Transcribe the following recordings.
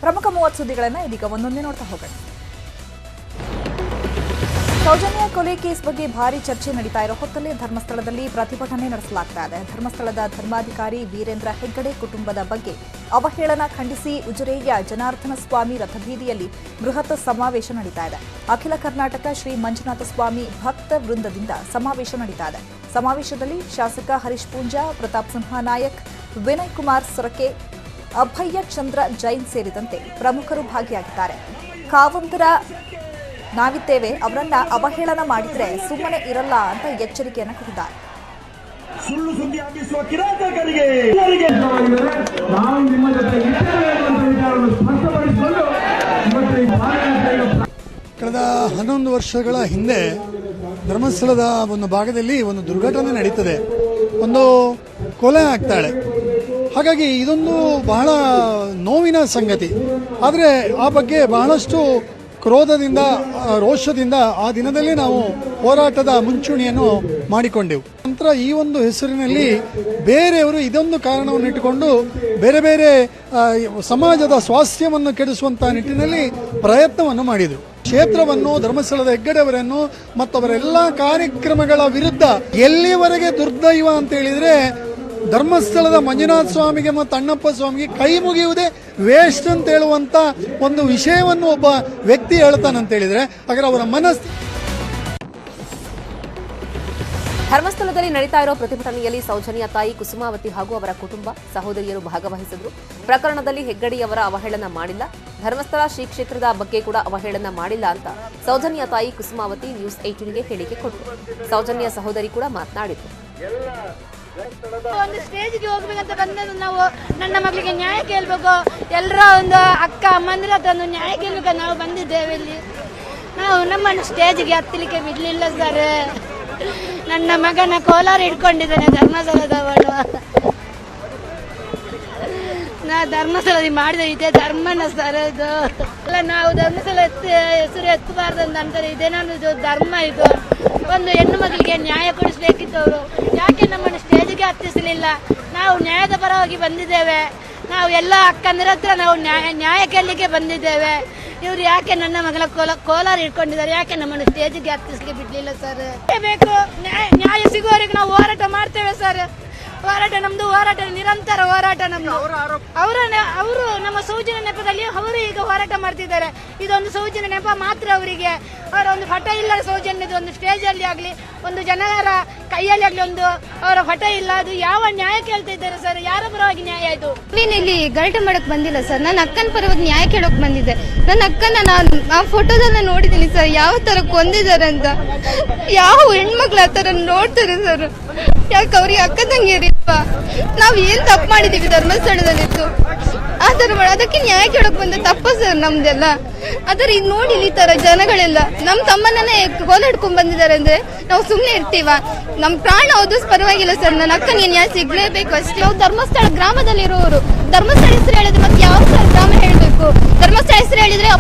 ಪ್ರಮುಖ 30 ಸುದ್ದಿಗಳನ್ನು ಇದೀಗ ಒಂದೊಂದೇ ನೋಡ್ತಾ ಹೋಗೋಣ. ಸೌಜನ್ಯ ಕೊಲೆ ಕೇಸ್ ಬಗ್ಗೆ ಭಾರಿ ಚರ್ಚೆ ನಡೀತಾ ಇರೋ ಹೊತ್ತಲ್ಲೇ ಧರ್ಮಸ್ಥಳದಲ್ಲಿ ಪ್ರತಿಭಟನೆ ನಡೆಸಲಾಗ್ತಾ ಇದೆ. ಧರ್ಮಸ್ಥಳದ ಧರ್ಮಾಧಿಕಾರಿ ವೀರೇಂದ್ರ ಹೆಗ್ಗಡೆ ಕುಟುಂಬದ ಬಗ್ಗೆ ಅವಹೇಳನ ಖಂಡಿಸಿ ಉಜಿರೆಯ ಜನಾರ್ದನ ಸ್ವಾಮಿ ರಥಬೀದಿಯಲ್ಲಿ ಬೃಹತ್ ಸಮಾವೇಶ ನಡೀತಾ ಇದೆ. ಅಖಿಲ ಕರ್ನಾಟಕ ಶ್ರೀ ಮಂಜುನಾಥ ಸ್ವಾಮಿ ಭಕ್ತ ವೃಂದದಿಂದ ಸಮಾವೇಶ ನಡೀತಾ ಇದೆ. ಸಮಾವೇಶದಲ್ಲಿ ಶಾಸಕ ಹರೀಶ್ ಪೂಂಜಾ, ಪ್ರತಾಪ್ ಸಿಂಹ ನಾಯಕ್, ವಿನಯ್ ಕುಮಾರ್ ಸೊರಕೆ, ಅಭಯ್ಯ ಚಂದ್ರ ಜೈನ್ ಸೇರಿದಂತೆ ಪ್ರಮುಖರು ಭಾಗಿಯಾಗಿದ್ದಾರೆ. ಕಾವಂತರ ನಾವಿದ್ದೇವೆ, ಅವರನ್ನ ಅವಹೇಳನ ಮಾಡಿದ್ರೆ ಸುಮ್ಮನೆ ಇರಲ್ಲ ಅಂತ ಎಚ್ಚರಿಕೆಯನ್ನು ಕೊಟ್ಟಿದ್ದಾರೆ. ಸುಳ್ಳು ಸುದ್ದಿ ಹಬ್ಬಿಸುವ ಕಿರಾತಕರಿಗೆ ಕಳೆದ 11 ವರ್ಷಗಳ ಹಿಂದೆ ಧರ್ಮಸ್ಥಳದ ಒಂದು ಭಾಗದಲ್ಲಿ ಒಂದು ದುರ್ಘಟನೆ ನಡೀತದೆ, ಒಂದು ಕೊಲೆ ಆಗ್ತಾಳೆ. ಹಾಗಾಗಿ ಇದೊಂದು ಬಹಳ ನೋವಿನ ಸಂಗತಿ. ಆದರೆ ಆ ಬಗ್ಗೆ ಬಹಳಷ್ಟು ಕ್ರೋಧದಿಂದ, ರೋಷದಿಂದ ಆ ದಿನದಲ್ಲಿ ನಾವು ಹೋರಾಟದ ಮುಂಚೂಣಿಯನ್ನು ಮಾಡಿಕೊಂಡೆವು. ನಂತರ ಈ ಒಂದು ಹೆಸರಿನಲ್ಲಿ ಬೇರೆಯವರು ಇದೊಂದು ಕಾರಣವನ್ನು ಇಟ್ಟುಕೊಂಡು ಬೇರೆ ಬೇರೆ ಸಮಾಜದ ಸ್ವಾಸ್ಥ್ಯವನ್ನು ಕೆಡಿಸುವಂಥ ನಿಟ್ಟಿನಲ್ಲಿ ಪ್ರಯತ್ನವನ್ನು ಮಾಡಿದರು. ಕ್ಷೇತ್ರವನ್ನು, ಧರ್ಮಸ್ಥಳದ ಹೆಗ್ಗಡೆಯವರನ್ನು ಮತ್ತು ಅವರೆಲ್ಲ ಕಾರ್ಯಕ್ರಮಗಳ ವಿರುದ್ಧ ಎಲ್ಲಿವರೆಗೆ ದುರ್ದೈವ ಅಂತ ಹೇಳಿದರೆ ಧರ್ಮಸ್ಥಳದ ಮಂಜುನಾಥ ಸ್ವಾಮಿಗೆ ಮತ್ತು ಅಣ್ಣಪ್ಪ ಸ್ವಾಮಿಗೆ ಕೈ ಮುಗಿಯುವುದೇ ವೇಸ್ಟ್ ಅಂತ ಹೇಳುವಂತ ಒಂದು ವಿಷಯವನ್ನು ಒಬ್ಬ ವ್ಯಕ್ತಿ ಹೇಳ್ತಾನಂತ ಹೇಳಿದ್ರೆ ಹಾಗಾದ್ರೆ ಅವರ ಮನಸ್ಸು. ಧರ್ಮಸ್ಥಳದಲ್ಲಿ ನಡೀತಾ ಇರೋ ಪ್ರತಿಭಟನೆಯಲ್ಲಿ ಸೌಜನ್ಯ ತಾಯಿ ಕುಸುಮಾವತಿ ಹಾಗೂ ಅವರ ಕುಟುಂಬ ಸಹೋದರಿಯರು ಭಾಗವಹಿಸಿದ್ರು. ಪ್ರಕರಣದಲ್ಲಿ ಹೆಗ್ಗಡೆಯವರ ಅವಹೇಳನ ಮಾಡಿಲ್ಲ, ಧರ್ಮಸ್ಥಳ ಶ್ರೀ ಕ್ಷೇತ್ರದ ಬಗ್ಗೆ ಕೂಡ ಅವಹೇಳನ ಮಾಡಿಲ್ಲ ಅಂತ ಸೌಜನ್ಯ ತಾಯಿ ಕುಸುಮಾವತಿ ನ್ಯೂಸ್ 18ಗೆ ಹೇಳಿಕೆ ಕೊಟ್ಟರು. ಸೌಜನ್ಯ ಸಹೋದರಿ ಕೂಡ ಮಾತನಾಡಿದ್ರು. ಒಂದು ಸ್ಟೇಜ್ಗೆ ಹೋಗ್ಬೇಕಂತ ಬಂದದ್ದು ನಾವು, ನನ್ನ ಮಗಳಿಗೆ ನ್ಯಾಯ ಕೇಳಬೇಕು, ಎಲ್ಲರ ಒಂದು ಅಕ್ಕ ಅಮ್ಮಂದಿರ ಒಂದು ನ್ಯಾಯ ಕೇಳಬೇಕು ನಾವು ಬಂದಿದ್ದೇವೆ. ಇಲ್ಲಿ ನಾವು ನಮ್ಮನ್ನು ಸ್ಟೇಜ್ಗೆ ಹತ್ತಲಿಕ್ಕೆ ಬಿಡಲಿಲ್ಲ ಸರ್. ನನ್ನ ಮಗನ ಕೋಲಾರ ಇಟ್ಕೊಂಡಿದ್ದೇನೆ, ಧರ್ಮಸ್ಥಳದವಳು. ನಾ ಧರ್ಮಸ್ಥಳದಲ್ಲಿ ಮಾಡಿದ ಇದೇ ಧರ್ಮನ ಸರ್. ಇದು ಅಲ್ಲ, ನಾವು ಧರ್ಮಸ್ಥಳ ಹೆಸರು ಎತ್ತಬಾರ್ದು ಅಂತ ಅಂತಾರೆ. ಇದೇನೊಂದು ಧರ್ಮ. ಇದು ಒಂದು ಹೆಣ್ಣು ಮಗಳಿಗೆ ನ್ಯಾಯ ಕೊಡಿಸ್ಬೇಕಿದ್ದವರು ಯಾಕೆ ನಮ್ಮನ್ನು ಸ್ಟೇಜ್ಗೆ ಹತ್ತಿಸಲಿಲ್ಲ? ನಾವು ನ್ಯಾಯದ ಪರವಾಗಿ ಬಂದಿದ್ದೇವೆ. ನಾವು ಎಲ್ಲ ಅಕ್ಕಂದಿರ ಹತ್ರ ನಾವು ನ್ಯಾಯ ಕೇಳಲಿಕ್ಕೆ ಬಂದಿದ್ದೇವೆ. ಇವರು ಯಾಕೆ ನನ್ನ ಮಗಳ ಕೋಲಾರ ಇಟ್ಕೊಂಡಿದ್ದಾರೆ? ಯಾಕೆ ನಮ್ಮನ್ನು ಸ್ಟೇಜ್ಗೆ ಹತ್ತಿಸಲಿಕ್ಕೆ ಬಿಡಲಿಲ್ಲ ಸರ್? ಬೇಕು, ನ್ಯಾಯ ಸಿಗುವವರೆಗೆ ನಾವು ಹೋರಾಟ ಮಾಡ್ತೇವೆ ಸರ್. ಹೋರಾಟ ನಮ್ದು, ಹೋರಾಟ ನಿರಂತರ ಹೋರಾಟ ನಮ್ದು. ಅವರು ನಮ್ಮ ಸೌಜನ್ಯ ನೆಪದಲ್ಲಿ ಅವರು ಈಗ ಹೋರಾಟ ಮಾಡ್ತಿದ್ದಾರೆ. ಇದೊಂದು ಸೌಜನ್ಯ ನೆಪ ಮಾತ್ರ ಅವರಿಗೆ. ಅವರ ಒಂದು ಫಟ ಇಲ್ಲ ಸೌಜನ್ಯದ, ಒಂದು ಸ್ಟೇಜ್ ಅಲ್ಲಿ ಆಗ್ಲಿ, ಒಂದು ಜನರ ಕೈಯಲ್ಲಿ ಆಗ್ಲಿ ಒಂದು ಅವರ ಫಟ ಇಲ್ಲ. ಅದು ಯಾವ ನ್ಯಾಯ ಕೇಳ್ತಾ ಇದ್ದಾರೆ ಸರ್? ಯಾರ ಪರವಾಗಿ ನ್ಯಾಯ ಇದು? ನೀನ್ ಇಲ್ಲಿ ಗಲಾಟೆ ಮಾಡಕ್ ಬಂದಿಲ್ಲ ಸರ್. ನನ್ನ ಅಕ್ಕನ ಪರವಾಗಿ ನ್ಯಾಯ ಕೇಳೋಕ್ ಬಂದಿದ್ದೆ. ನನ್ನ ಅಕ್ಕನ ನಾನು ಆ ಫೋಟೋದನ್ನ ನೋಡಿದ್ದೀನಿ ಸರ್, ಯಾವ ತರ ಕೊಂದಿದ್ದಾರೆ ಅಂತ. ಯಾವ ಹೆಣ್ಮಕ್ಳು ಆ ತರ ನೋಡ್ತಾರೆ ಸರ್? ಯಾಕೆ ಅವ್ರಿಗೆ ಅಕ್ಕ ತಂಗಿಯರಿಲ್ವಾ? ನಾವ್ ಏನ್ ತಪ್ಪು ಮಾಡಿದೀವಿ ಧರ್ಮಸ್ಥಳದಲ್ಲಿತ್ತು? ಆ ತರ ಅದಕ್ಕೆ ನ್ಯಾಯ ಕೇಳಕ್ ಬಂದ ತಪ್ಪ ಸರ್ ನಮ್ದೆಲ್ಲ. ಆದ್ರೆ ಈಗ ನೋಡಿ ಈ ತರ ಜನಗಳೆಲ್ಲ ನಮ್ ತಮ್ಮನ್ನೇ ಕೋಲಾಡ್ಕೊಂಡ್ ಬಂದಿದ್ದಾರೆ ಅಂದ್ರೆ ನಾವು ಸುಮ್ನೆ ಇರ್ತೀವ? ನಮ್ ಪ್ರಾಣ ಓದಿಸ್ ಪರವಾಗಿಲ್ಲ ಸರ್, ನನ್ನ ಅಕ್ಕನಿಗೆ ನ್ಯಾಯ ಸಿಗ್ಲೇಬೇಕು ಅಷ್ಟೇ. ನಾವು ಧರ್ಮಸ್ಥಳ ಗ್ರಾಮದಲ್ಲಿ ಇರೋರು. ಧರ್ಮಸ್ಥಳ ಹೆಸರು ಹೇಳಿದ್ರೆ ಮತ್ತೆ ಯಾವ ಗ್ರಾಮ ಹೇಳ್ಬೇಕು? ಧರ್ಮಸ್ಥಳ ಹೆಸರು ಹೇಳಿದ್ರೆ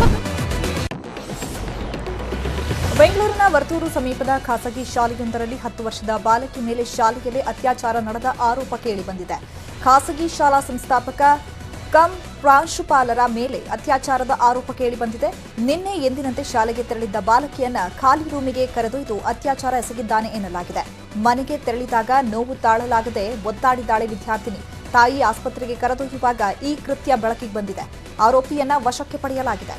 ಬೆಂಗಳೂರಿನ ವರ್ತೂರು ಸಮೀಪದ ಖಾಸಗಿ ಶಾಲೆಯೊಂದರಲ್ಲಿ 10 ವರ್ಷದ ಬಾಲಕಿ ಮೇಲೆ ಶಾಲೆಯಲ್ಲಿ ಅತ್ಯಾಚಾರ ನಡೆದ ಆರೋಪ ಕೇಳಿಬಂದಿದೆ. ಖಾಸಗಿ ಶಾಲಾ ಸಂಸ್ಥಾಪಕ ಕಂ ಪ್ರಾಂಶುಪಾಲರ ಮೇಲೆ ಅತ್ಯಾಚಾರದ ಆರೋಪ ಕೇಳಿಬಂದಿದೆ. ನಿನ್ನೆ ಎಂದಿನಂತೆ ಶಾಲೆಗೆ ತೆರಳಿದ್ದ ಬಾಲಕಿಯನ್ನ ಖಾಲಿ ರೂಮಿಗೆ ಕರೆದೊಯ್ದು ಅತ್ಯಾಚಾರ ಎಸಗಿದ್ದಾನೆ ಎನ್ನಲಾಗಿದೆ. ಮನೆಗೆ ತೆರಳಿದಾಗ ನೋವು ತಾಳಲಾಗದೆ ಒದ್ದಾಡಿದ್ದಾಳೆ ವಿದ್ಯಾರ್ಥಿನಿ. ತಾಯಿ ಆಸ್ಪತ್ರೆಗೆ ಕರೆದೊಯ್ಯುವಾಗ ಈ ಕೃತ್ಯ ಬೆಳಕಿಗೆ ಬಂದಿದೆ. ಆರೋಪಿಯನ್ನ ವಶಕ್ಕೆ ಪಡೆಯಲಾಗಿದೆ.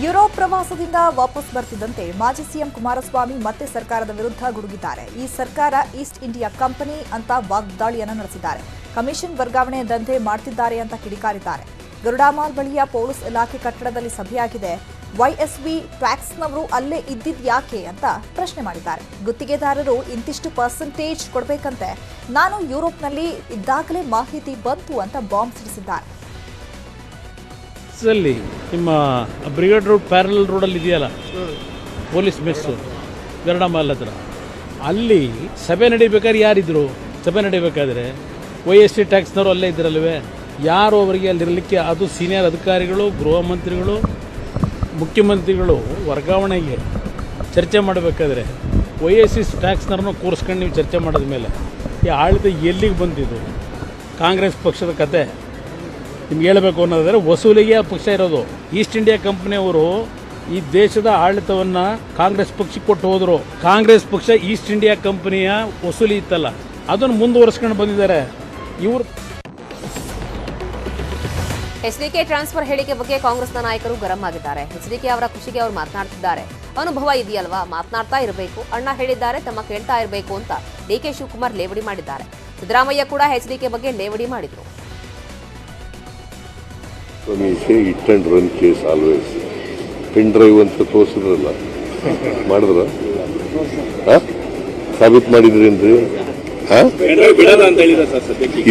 ಯುರೋಪ್ ಪ್ರವಾಸದಿಂದ ವಾಪಸ್ ಬರ್ತಿದ್ದಂತೆ ಮಾಜಿ ಸಿಎಂ ಕುಮಾರಸ್ವಾಮಿ ಮತ್ತೆ ಸರ್ಕಾರದ ವಿರುದ್ಧ ಗುಡುಗಿದ್ದಾರೆ. ಈ ಸರ್ಕಾರ ಈಸ್ಟ್ ಇಂಡಿಯಾ ಕಂಪನಿ ಅಂತ ವಾಗ್ದಾಳಿಯನ್ನು ನಡೆಸಿದ್ದಾರೆ. ಕಮಿಷನ್ ವರ್ಗಾವಣೆ ದಂಧೆ ಮಾಡ್ತಿದ್ದಾರೆ ಅಂತ ಕಿಡಿಕಾರಿದ್ದಾರೆ. ಗರುಡಾಮಾಲ್ ಬಳಿಯ ಪೊಲೀಸ್ ಇಲಾಖೆ ಕಟ್ಟಡದಲ್ಲಿ ಸಭೆಯಾಗಿದೆ. ವೈಎಸ್ವಿ ಟ್ಯಾಕ್ಸ್ನವರು ಅಲ್ಲೇ ಇದ್ದಿದ್ ಯಾಕೆ ಅಂತ ಪ್ರಶ್ನೆ ಮಾಡಿದ್ದಾರೆ. ಗುತ್ತಿಗೆದಾರರು ಇಂತಿಷ್ಟು ಪರ್ಸೆಂಟೇಜ್ ಕೊಡಬೇಕಂತೆ. ನಾನು ಯುರೋಪ್ನಲ್ಲಿ ಇದ್ದಾಗಲೇ ಮಾಹಿತಿ ಬಂತು ಅಂತ ಬಾಂಬ್ ಸಿಡಿಸಿದ್ದಾರೆ. ನಿಮ್ಮ ಬ್ರಿಗೇಡ್ ರೋಡ್ ಪ್ಯಾರಲ್ ರೋಡಲ್ಲಿ ಇದೆಯಲ್ಲ ಪೊಲೀಸ್ ಮೆಸ್ಸು ಗರುಡಾಮಾಲ್ ಹತ್ರ, ಅಲ್ಲಿ ಸಭೆ ನಡೀಬೇಕಾದ್ರೆ ಯಾರಿದ್ರು? ಸಭೆ ನಡೀಬೇಕಾದ್ರೆ YST ಟ್ಯಾಕ್ಸ್ನವರು ಅಲ್ಲೇ ಇದ್ರಲ್ವೇ? ಯಾರು ಅವರಿಗೆ ಅಲ್ಲಿರಲಿಕ್ಕೆ? ಅದು ಸೀನಿಯರ್ ಅಧಿಕಾರಿಗಳು, ಗೃಹ ಮಂತ್ರಿಗಳು, ಮುಖ್ಯಮಂತ್ರಿಗಳು ವರ್ಗಾವಣೆಗೆ ಚರ್ಚೆ ಮಾಡಬೇಕಾದ್ರೆ YST ಟ್ಯಾಕ್ಸ್ನವ್ರನ್ನ ಕೂರಿಸ್ಕೊಂಡು ನೀವು ಚರ್ಚೆ ಮಾಡಿದ ಮೇಲೆ ಈ ಆಡಳಿತ ಎಲ್ಲಿಗೆ ಬಂದಿದ್ದು? ಕಾಂಗ್ರೆಸ್ ಪಕ್ಷದ ಕತೆ ನಿಮ್ಗೆ ಹೇಳಬೇಕು ಅನ್ನೋದಾದರೆ ವಸೂಲಿಗೆ ಆ ಪಕ್ಷ ಇರೋದು. ಈಸ್ಟ್ ಇಂಡಿಯಾ ಕಂಪ್ನಿಯವರು ಈ ದೇಶದ ಆಡಳಿತವನ್ನು ಕಾಂಗ್ರೆಸ್ ಪಕ್ಷಕ್ಕೆ ಕೊಟ್ಟು ಹೋದರು. ಕಾಂಗ್ರೆಸ್ ಪಕ್ಷ ಈಸ್ಟ್ ಇಂಡಿಯಾ ಕಂಪನಿಯ ವಸೂಲಿ ಇತ್ತಲ್ಲ ಅದನ್ನು ಮುಂದುವರಿಸ್ಕೊಂಡು ಬಂದಿದ್ದಾರೆ ಇವರು. ಎಚ್ಡಿಕೆ ಟ್ರಾನ್ಸ್ಫರ್ ಹೇಳಿಕೆ ಬಗ್ಗೆ ಕಾಂಗ್ರೆಸ್ನ ನಾಯಕರು ಗರಂ ಆಗಿದ್ದಾರೆ. ಎಚ್ಡಿಕೆ ಅವರ ಖುಷಿಗೆ ಅವರು ಮಾತನಾಡ್ತಿದ್ದಾರೆ. ಅನುಭವ ಇದೆಯಲ್ವಾ, ಮಾತನಾಡ್ತಾ ಇರಬೇಕು, ಅಣ್ಣ ಹೇಳಿದ್ದಾರೆ ತಮ್ಮ ಕೇಳ್ತಾ ಇರಬೇಕು ಅಂತ ಡಿಕೆ ಶಿವಕುಮಾರ್ ಲೇವಡಿ ಮಾಡಿದ್ದಾರೆ. ಸಿದ್ದರಾಮಯ್ಯ ಕೂಡ ಎಚ್ಡಿಕೆ ಬಗ್ಗೆ ಲೇವಡಿ ಮಾಡಿದ್ರು. Hit and run case always. Pen drive ಅಂತ ತೋರಿಸಿದ್ರಲ್ಲ, ಮಾಡಿದ್ರ ಸಾಬೀತು ಮಾಡಿದ್ರೇನ್ರಿ?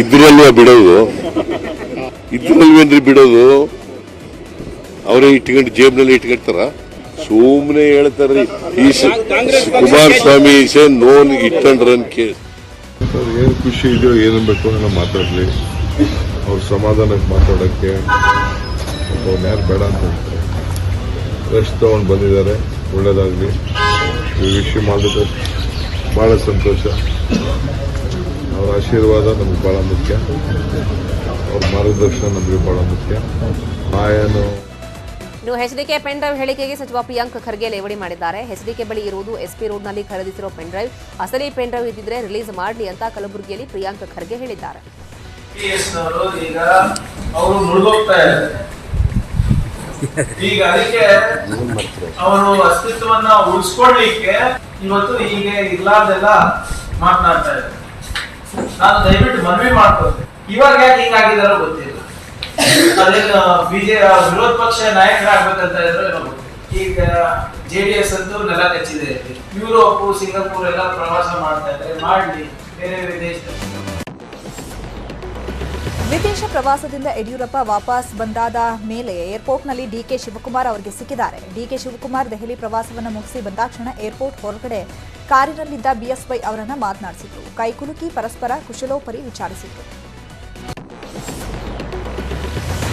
ಇದ್ರಲ್ವ ಬಿಡೋದು? ಇದ್ರಲ್ವೇನ್ರಿ ಬಿಡೋದು? ಅವರೇ ಇಟ್ಕೊಂಡು ಜೇಬ್ನಲ್ಲಿ ಇಟ್ಕೊಳ್ತಾರ? ಸುಮ್ಮನೆ ಹೇಳ್ತಾರ್ರಿ. ಈ Kumaraswamy is a known hit and run case. ಏನು ಖುಷಿ ಇದೆಯೋ ಏನು ಬೇಕು ಅನ್ನೋ ಮಾತಾಡಲಿ. ಅವ್ರ ಸಮಾಧಾನಕ್ಕೆ ಮಾತಾಡೋಕ್ಕೆ ಅವ್ರನ್ನ ಯಾರು ಬೇಡ ಅಂತ ಹೇಳ್ತಾರೆ. ರೆಸ್ಟ್ ತೊಗೊಂಡು ಬಂದಿದ್ದಾರೆ, ಒಳ್ಳೇದಾಗಲಿ. ಈ ವಿಷಯ ಮಾಡಿದ್ರೆ ಭಾಳ ಸಂತೋಷ. ಅವ್ರ ಆಶೀರ್ವಾದ ನಮಗೆ ಭಾಳ ಮುಖ್ಯ, ಅವ್ರ ಮಾರ್ಗದರ್ಶನ ನಮಗೆ ಭಾಳ ಮುಖ್ಯ. ಇನ್ನು ಎಚ್ಡಿಕೆ ಪೆನ್ ಡ್ರೈವ್ ಹೇಳಿಕೆಗೆ ಸಚಿವ ಪ್ರಿಯಾಂಕ್ ಖರ್ಗೆ ಲೇವಡಿ ಮಾಡಿದ್ದಾರೆ. ಎಚ್ಡಿಕೆ ಬಳಿ ಇರುವುದು ಎಸ್ಪಿ ರೋಡ್ನಲ್ಲಿ ಖರೀದಿಸಿರೋ ಪೆನ್ ಡ್ರೈವ್. ಅಸಲಿ ಪೆನ್ ಡ್ರೈವ್ ಇದ್ದಿದ್ರೆ ರಿಲೀಸ್ ಮಾಡಲಿ ಅಂತ ಕಲಬುರಗಿಯಲ್ಲಿ ಪ್ರಿಯಾಂಕ್ ಖರ್ಗೆ ಹೇಳಿದ್ದಾರೆ. ಈಗ ಅವರು ಮುಳುಗೋಗ್ತಾ ಇದ್ದಾರೆ. ಈಗ ಅದಕ್ಕೆ ಅವರು ಅಸ್ತಿತ್ವವನ್ನ ಉಳಿಸ್ಕೊಳ್ಳಿಕ್ಕೆ ಇವತ್ತು ಹೀಗೆ ಇರ್ಲಾರ್ದೆಲ್ಲ ಮಾತನಾಡ್ತಾ ಇದ್ದಾರೆ. ನಾನು ದಯವಿಟ್ಟು ಮನವಿ ಮಾಡ್ಕೊಳ್ತೇನೆ, ಇವಾಗ ಯಾಕೆ ಹಿಂಗಾಗಿದಾರೋ ಗೊತ್ತಿಲ್ಲ. ಅದೇನು ವಿರೋಧ ಪಕ್ಷ ನಾಯಕರಾಗಬೇಕಂತ ಇದ್ರು. ಈಗ JDS ಅಂತೂ ನೆಲ ಕಚ್ಚಿದೆ. ಯುರೋಪ್, ಸಿಂಗಾಪುರ್ ಎಲ್ಲ ಪ್ರವಾಸ ಮಾಡ್ತಾ ಇದ್ದಾರೆ, ಮಾಡ್ಲಿ ಬೇರೆ ಬೇರೆ ದೇಶದಲ್ಲಿ. ವಿದೇಶ ಪ್ರವಾಸದಿಂದ ಯಡಿಯೂರಪ್ಪ ವಾಪಸ್ ಬಂದಾದ ಮೇಲೆ ಏರ್ಪೋರ್ಟ್ನಲ್ಲಿ ಡಿಕೆ ಶಿವಕುಮಾರ್ ಅವರಿಗೆ ಸಿಕ್ಕಿದ್ದಾರೆ. ಡಿಕೆ ಶಿವಕುಮಾರ್ ದೆಹಲಿ ಪ್ರವಾಸವನ್ನು ಮುಗಿಸಿ ಬಂದಾಕ್ಷಣ ಏರ್ಪೋರ್ಟ್ ಹೊರಗಡೆ ಕಾರಿನಲ್ಲಿದ್ದ BSY ಅವರನ್ನ ಮಾತನಾಡಿಸಿದ್ರು. ಕೈಕುಲುಕಿ ಪರಸ್ಪರ ಕುಶಲೋಪರಿ ವಿಚಾರಿಸಿದ್ರು.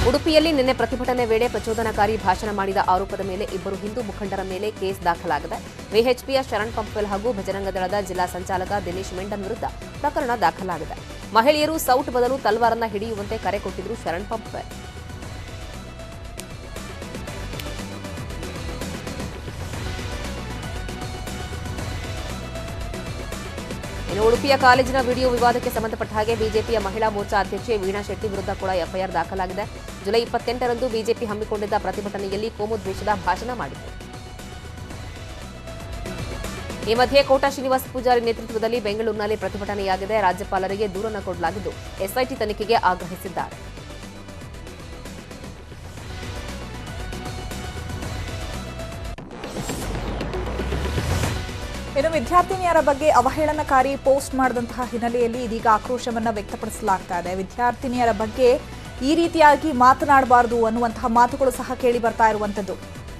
ಉಡುಪಿಯಲ್ಲಿ ನಿನ್ನೆ ಪ್ರತಿಭಟನೆ ವೇಳೆ ಪ್ರಚೋದನಕಾರಿ ಭಾಷಣ ಮಾಡಿದ ಆರೋಪದ ಮೇಲೆ ಇಬ್ಬರು ಹಿಂದೂ ಮುಖಂಡರ ಮೇಲೆ ಕೇಸ್ ದಾಖಲಾಗಿದೆ. ವಿಎಚ್ಪಿಯ ಶರಣ್ ಪಂಪ್ವೆಲ್ ಹಾಗೂ ಭಜರಂಗ ದಳದ ಜಿಲ್ಲಾ ಸಂಚಾಲಕ ದಿನೇಶ್ ಮೆಂಡನ್ ವಿರುದ್ಧ ಪ್ರಕರಣ ದಾಖಲಾಗಿದೆ. ಮಹಿಳೆಯರು ಸೌಟ್ ಬದಲು ತಲ್ವಾರನ್ನ ಹಿಡಿಯುವಂತೆ ಕರೆ ಕೊಟ್ಟಿದ್ರು ಶರಣ್ ಪಂಪ್ವೆಲ್. ಇನ್ನು ಉಡುಪಿಯ ಕಾಲೇಜಿನ ವಿಡಿಯೋ ವಿವಾದಕ್ಕೆ ಸಂಬಂಧಪಟ್ಟ ಹಾಗೆ ಬಿಜೆಪಿಯ ಮಹಿಳಾ ಮೋರ್ಚಾ ಅಧ್ಯಕ್ಷೆ ವೀಣಾ ಶೆಟ್ಟಿ ವಿರುದ್ಧ ಕೂಡ ಎಫ್ಐಆರ್ ದಾಖಲಾಗಿದೆ. ಜುಲೈ 28ರಂದು ಬಿಜೆಪಿ ಹಮ್ಮಿಕೊಂಡಿದ್ದ ಪ್ರತಿಭಟನೆಯಲ್ಲಿ ಕೋಮು ದ್ವೇಷದ ಭಾಷಣ ಮಾಡಿದರು. ಈ ಮಧ್ಯೆ ಕೋಟಾ ಶ್ರೀನಿವಾಸ ಪೂಜಾರಿ ನೇತೃತ್ವದಲ್ಲಿ ಬೆಂಗಳೂರಿನಲ್ಲಿ ಪ್ರತಿಭಟನೆಯಾಗಿದೆ. ರಾಜ್ಯಪಾಲರಿಗೆ ದೂರನ್ನು ಕೊಡಲಾಗಿದ್ದು ಎಸ್ಐಟಿ ತನಿಖೆಗೆ ಆಗ್ರಹಿಸಿದ್ದಾರೆ. ಇನ್ನು ವಿದ್ಯಾರ್ಥಿನಿಯರ ಬಗ್ಗೆ ಅವಹೇಳನಕಾರಿ ಪೋಸ್ಟ್ ಮಾಡಿದಂತಹ ಹಿನ್ನೆಲೆಯಲ್ಲಿ ಇದೀಗ ಆಕ್ರೋಶವನ್ನು ವ್ಯಕ್ತಪಡಿಸಲಾಗ್ತಾ ಇದೆ. ವಿದ್ಯಾರ್ಥಿನಿಯರ ಬಗ್ಗೆ ಈ ರೀತಿಯಾಗಿ ಮಾತನಾಡಬಾರದು ಅನ್ನುವಂತಹ ಮಾತುಗಳು ಸಹ ಕೇಳಿ ಬರ್ತಾ ಇರುವಂತದ್ದು.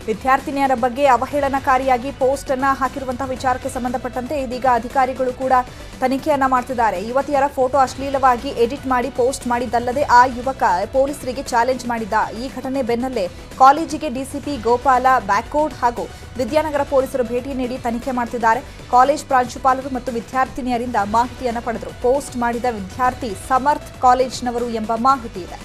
ವಿದ್ಯಾರ್ಥಿನಿಯರ ಬಗ್ಗೆ ಅವಹೇಳನಕಾರಿಯಾಗಿ ಪೋಸ್ಟ್ ಅನ್ನ ಹಾಕಿರುವಂತಹ ವಿಚಾರಕ್ಕೆ ಸಂಬಂಧಪಟ್ಟಂತೆ ಇದೀಗ ಅಧಿಕಾರಿಗಳು ಕೂಡ ತನಿಖೆಯನ್ನ ಮಾಡ್ತಿದ್ದಾರೆ. ಯುವತಿಯರ ಫೋಟೋ ಅಶ್ಲೀಲವಾಗಿ ಎಡಿಟ್ ಮಾಡಿ ಪೋಸ್ಟ್ ಮಾಡಿದ್ದಲ್ಲದೆ ಆ ಯುವಕ ಪೊಲೀಸರಿಗೆ ಚಾಲೆಂಜ್ ಮಾಡಿದ್ದ. ಈ ಘಟನೆ ಬೆನ್ನಲ್ಲೇ ಕಾಲೇಜಿಗೆ ಡಿಸಿಪಿ ಗೋಪಾಲ ಬ್ಯಾಕ್ಕೋಡ್ ಹಾಗೂ ವಿದ್ಯಾನಗರ ಪೊಲೀಸರು ಭೇಟಿ ನೀಡಿ ತನಿಖೆ ಮಾಡ್ತಿದ್ದಾರೆ. ಕಾಲೇಜ್ ಪ್ರಾಂಶುಪಾಲರು ಮತ್ತು ವಿದ್ಯಾರ್ಥಿನಿಯರಿಂದ ಮಾಹಿತಿಯನ್ನು ಪಡೆದರು. ಪೋಸ್ಟ್ ಮಾಡಿದ ವಿದ್ಯಾರ್ಥಿ ಸಮರ್ಥ್ ಕಾಲೇಜ್ನವರು ಎಂಬ ಮಾಹಿತಿ ಇದೆ.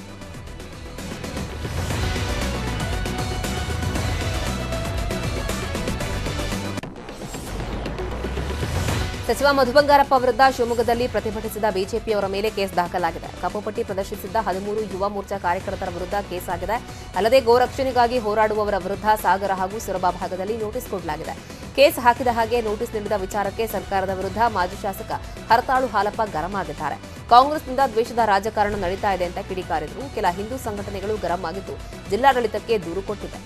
ಸಚಿವ ಮಧು ಬಂಗಾರಪ್ಪ ವಿರುದ್ಧ ಶಿವಮೊಗ್ಗದಲ್ಲಿ ಪ್ರತಿಭಟಿಸಿದ ಬಿಜೆಪಿಯವರ ಮೇಲೆ ಕೇಸ್ ದಾಖಲಾಗಿದೆ. ಕಪ್ಪುಪಟ್ಟಿ ಪ್ರದರ್ಶಿಸಿದ್ದ 13 ಯುವ ಮೋರ್ಚಾ ಕಾರ್ಯಕರ್ತರ ವಿರುದ್ಧ ಕೇಸ್ ಆಗಿದೆ. ಅಲ್ಲದೆ ಗೋರಕ್ಷಣೆಗಾಗಿ ಹೋರಾಡುವವರ ವಿರುದ್ಧ ಸಾಗರ ಹಾಗೂ ಸೊರಬ ಭಾಗದಲ್ಲಿ ನೋಟಿಸ್ ಕೊಡಲಾಗಿದೆ. ಕೇಸ್ ಹಾಕಿದ ಹಾಗೆ ನೋಟಿಸ್ ನೀಡಿದ ವಿಚಾರಕ್ಕೆ ಸರ್ಕಾರದ ವಿರುದ್ಧ ಮಾಜಿ ಶಾಸಕ ಹರತಾಳು ಹಾಲಪ್ಪ ಗರಂ ಆಗಿದ್ದಾರೆ. ಕಾಂಗ್ರೆಸ್ನಿಂದ ದ್ವೇಷದ ರಾಜಕಾರಣ ನಡೀತಾ ಇದೆ ಅಂತ ಕಿಡಿಕಾರಿದ್ರು. ಕೆಲ ಹಿಂದೂ ಸಂಘಟನೆಗಳು ಗರಂ ಆಗಿದ್ದು ಜಿಲ್ಲಾಡಳಿತಕ್ಕೆ ದೂರು ಕೊಟ್ಟಿದೆ.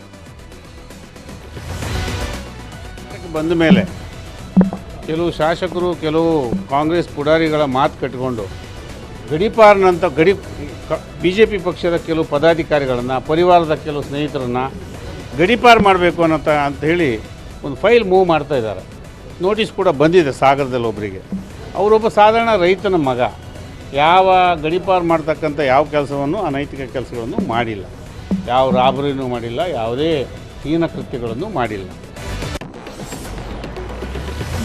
ಬಂದ ಮೇಲೆ ಕೆಲವು ಶಾಸಕರು ಕೆಲವು ಕಾಂಗ್ರೆಸ್ ಪುಡಾರಿಗಳ ಮಾತು ಕಟ್ಟಿಕೊಂಡು ಗಡೀಪಾರ್ನಂತ BJP ಪಕ್ಷದ ಕೆಲವು ಪದಾಧಿಕಾರಿಗಳನ್ನು, ಪರಿವಾರದ ಕೆಲವು ಸ್ನೇಹಿತರನ್ನು ಗಡೀಪಾರ್ ಮಾಡಬೇಕು ಅಂತ ಹೇಳಿ ಒಂದು ಫೈಲ್ ಮೂವ್ ಮಾಡ್ತಾ ಇದ್ದಾರೆ. ನೋಟಿಸ್ ಕೂಡ ಬಂದಿದೆ ಸಾಗರದಲ್ಲಿ ಒಬ್ಬರಿಗೆ. ಅವರೊಬ್ಬ ಸಾಧಾರಣ ರೈತನ ಮಗ. ಯಾವ ಗಡೀಪಾರ್ ಮಾಡ್ತಕ್ಕಂಥ ಯಾವ ಕೆಲಸವನ್ನು, ಅನೈತಿಕ ಕೆಲಸಗಳನ್ನು ಮಾಡಿಲ್ಲ. ಯಾವ ರಾಬರಿನೂ ಮಾಡಿಲ್ಲ, ಯಾವುದೇ ಹೀನ ಕೃತ್ಯಗಳನ್ನು ಮಾಡಿಲ್ಲ.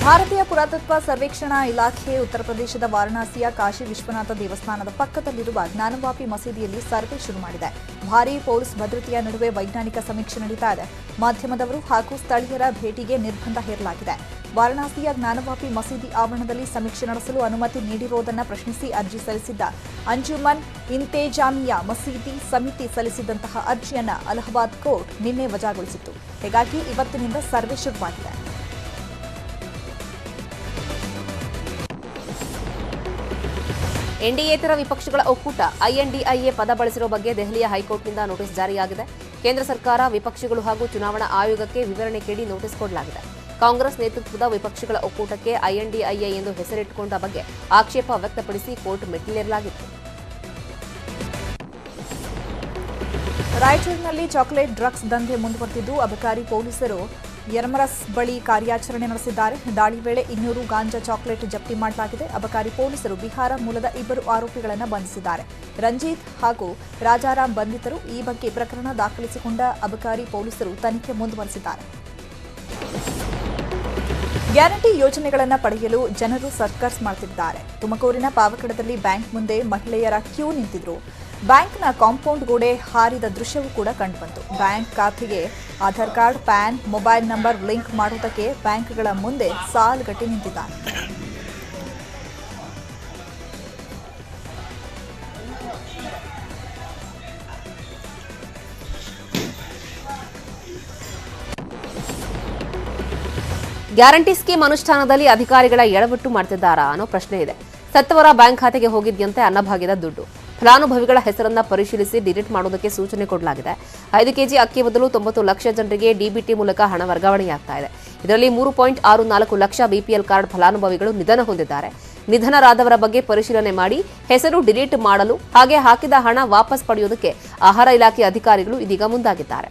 ಭಾರತೀಯ ಪುರಾತತ್ವ ಸರ್ವೇಕ್ಷಣಾ ಇಲಾಖೆ ಉತ್ತರ ಪ್ರದೇಶದ ವಾರಣಾಸಿಯ ಕಾಶಿ ವಿಶ್ವನಾಥ ದೇವಸ್ಥಾನದ ಪಕ್ಕದಲ್ಲಿರುವ ಜ್ಞಾನವಾಪಿ ಮಸೀದಿಯಲ್ಲಿ ಸರ್ವೆ ಶುರು ಮಾಡಿದೆ. ಭಾರೀ ಪೊಲೀಸ್ ಭದ್ರತೆಯ ನಡುವೆ ವೈಜ್ಞಾನಿಕ ಸಮೀಕ್ಷೆ ನಡೀತಾ ಇದೆ. ಮಾಧ್ಯಮದವರು ಹಾಗೂ ಸ್ಥಳೀಯರ ಭೇಟಿಗೆ ನಿರ್ಬಂಧ ಹೇರಲಾಗಿದೆ. ವಾರಣಾಸಿಯ ಜ್ಞಾನವಾಪಿ ಮಸೀದಿ ಆವರಣದಲ್ಲಿ ಸಮೀಕ್ಷೆ ನಡೆಸಲು ಅನುಮತಿ ನೀಡಿರುವುದನ್ನು ಪ್ರಶ್ನಿಸಿ ಅರ್ಜಿ ಸಲ್ಲಿಸಿದ್ದ ಅಂಜುಮನ್ ಇಂತೇಜಾಮಿಯಾ ಮಸೀದಿ ಸಮಿತಿ ಸಲ್ಲಿಸಿದಂತಹ ಅರ್ಜಿಯನ್ನು ಅಲಹಾಬಾದ್ ಕೋರ್ಟ್ ನಿನ್ನೆ ವಜಾಗೊಳಿಸಿತ್ತು. ಹೀಗಾಗಿ ಇವತ್ತಿನಿಂದ ಸರ್ವೆ ಶುರುವಾಗಿದೆ. ಎನ್ಡಿಎತರ ವಿಪಕ್ಷಗಳ ಒಕ್ಕೂಟ ಐಎನ್ಡಿಐಎ ಪದ ಬಳಸಿರುವ ಬಗ್ಗೆ ದೆಹಲಿಯ ಹೈಕೋರ್ಟ್ನಿಂದ ನೋಟಿಸ್ ಜಾರಿಯಾಗಿದೆ. ಕೇಂದ್ರ ಸರ್ಕಾರ, ವಿಪಕ್ಷಗಳು ಹಾಗೂ ಚುನಾವಣಾ ಆಯೋಗಕ್ಕೆ ವಿವರಣೆ ಕೇಳಿ ನೋಟಿಸ್ ಕೊಡಲಾಗಿದೆ. ಕಾಂಗ್ರೆಸ್ ನೇತೃತ್ವದ ವಿಪಕ್ಷಗಳ ಒಕ್ಕೂಟಕ್ಕೆ ಐಎನ್ಡಿಐಎ ಎಂದು ಹೆಸರಿಟ್ಟುಕೊಂಡ ಬಗ್ಗೆ ಆಕ್ಷೇಪ ವ್ಯಕ್ತಪಡಿಸಿ ಕೋರ್ಟ್ ಮೆಟ್ಟಿಲೇರಲಾಗಿತ್ತು. ರಾಯಚೂರಿನಲ್ಲಿ ಚಾಕೊಲೇಟ್ ಡ್ರಗ್ಸ್ ದಂಧೆ ಮುಂದುವರೆದಿದ್ದು, ಅಬಕಾರಿ ಪೊಲೀಸರು ಯರಮರಸ್ ಬಳಿ ಕಾರ್ಯಾಚರಣೆ ನಡೆಸಿದ್ದಾರೆ. ದಾಳಿ ವೇಳೆ 200 ಗಾಂಜಾ ಚಾಕೊಲೇಟ್ ಜಪ್ತಿ ಮಾಡಲಾಗಿದೆ. ಅಬಕಾರಿ ಪೊಲೀಸರು ಬಿಹಾರ ಮೂಲದ 2 ಆರೋಪಿಗಳನ್ನು ಬಂಧಿಸಿದ್ದಾರೆ. ರಂಜಿತ್ ಹಾಗೂ ರಾಜಾರಾಮ್ ಬಂಧಿತರು. ಈ ಬಗ್ಗೆ ಪ್ರಕರಣ ದಾಖಲಿಸಿಕೊಂಡ ಅಬಕಾರಿ ಪೊಲೀಸರು ತನಿಖೆ ಮುಂದುವರೆಸಿದ್ದಾರೆ. ಗ್ಯಾರಂಟಿ ಯೋಜನೆಗಳನ್ನು ಪಡೆಯಲು ಜನರು ಸರ್ಕಸ್ ಮಾಡುತ್ತಿದ್ದಾರೆ. ತುಮಕೂರಿನ ಪಾವಗಡದಲ್ಲಿ ಬ್ಯಾಂಕ್ ಮುಂದೆ ಮಹಿಳೆಯರ ಕ್ಯೂ ನಿಂತಿದ್ರು. ಬ್ಯಾಂಕ್ನ ಕಾಂಪೌಂಡ್ ಗೋಡೆ ಹಾರಿದ ದೃಶ್ಯವೂ ಕೂಡ ಕಂಡುಬಂತು. ಬ್ಯಾಂಕ್ ಖಾತೆಗೆ Aadhaar card, PAN, mobile number link ಮಾಡುವುದಕ್ಕೆ ಬ್ಯಾಂಕ್ಗಳ ಮುಂದೆ ಸಾಲುಗಟ್ಟಿ ನಿಂತಿದ್ದಾರೆ. ಗ್ಯಾರಂಟಿ ಸ್ಕೀಮ್ ಅನುಷ್ಠಾನದಲ್ಲಿ ಅಧಿಕಾರಿಗಳ ಎಡವಟ್ಟು ಮಾಡ್ತಿದ್ದಾರಾ ಅನ್ನೋ ಪ್ರಶ್ನೆ ಇದೆ. ಸತ್ತವರ ಬ್ಯಾಂಕ್ ಖಾತೆಗೆ ಹೋಗಿದ್ದಂತೆ ಅನ್ನಭಾಗ್ಯದ ದುಡ್ಡು. ಫಲಾನುಭವಿಗಳ ಹೆಸರನ್ನ ಪರಿಶೀಲಿಸಿ ಡಿಲೀಟ್ ಮಾಡುವುದಕ್ಕೆ ಸೂಚನೆ ಕೊಡಲಾಗಿದೆ. 5 ಕೆಜಿ ಅಕ್ಕಿ ಬದಲು 90 ಲಕ್ಷ ಜನರಿಗೆ ಡಿಬಿಟಿ ಮೂಲಕ ಹಣ ವರ್ಗಾವಣೆಯಾಗ್ತಾ ಇದೆ. ಇದರಲ್ಲಿ 3.64 ಲಕ್ಷ ಬಿಪಿಎಲ್ ಕಾರ್ಡ್ ಫಲಾನುಭವಿಗಳು ನಿಧನ ಹೊಂದಿದ್ದಾರೆ. ನಿಧನರಾದವರ ಬಗ್ಗೆ ಪರಿಶೀಲನೆ ಮಾಡಿ ಹೆಸರು ಡಿಲೀಟ್ ಮಾಡಲು ಹಾಗೆ ಹಾಕಿದ ಹಣ ವಾಪಸ್ ಪಡೆಯುವುದಕ್ಕೆ ಆಹಾರ ಇಲಾಖೆ ಅಧಿಕಾರಿಗಳು ಇದೀಗ ಮುಂದಾಗಿದ್ದಾರೆ.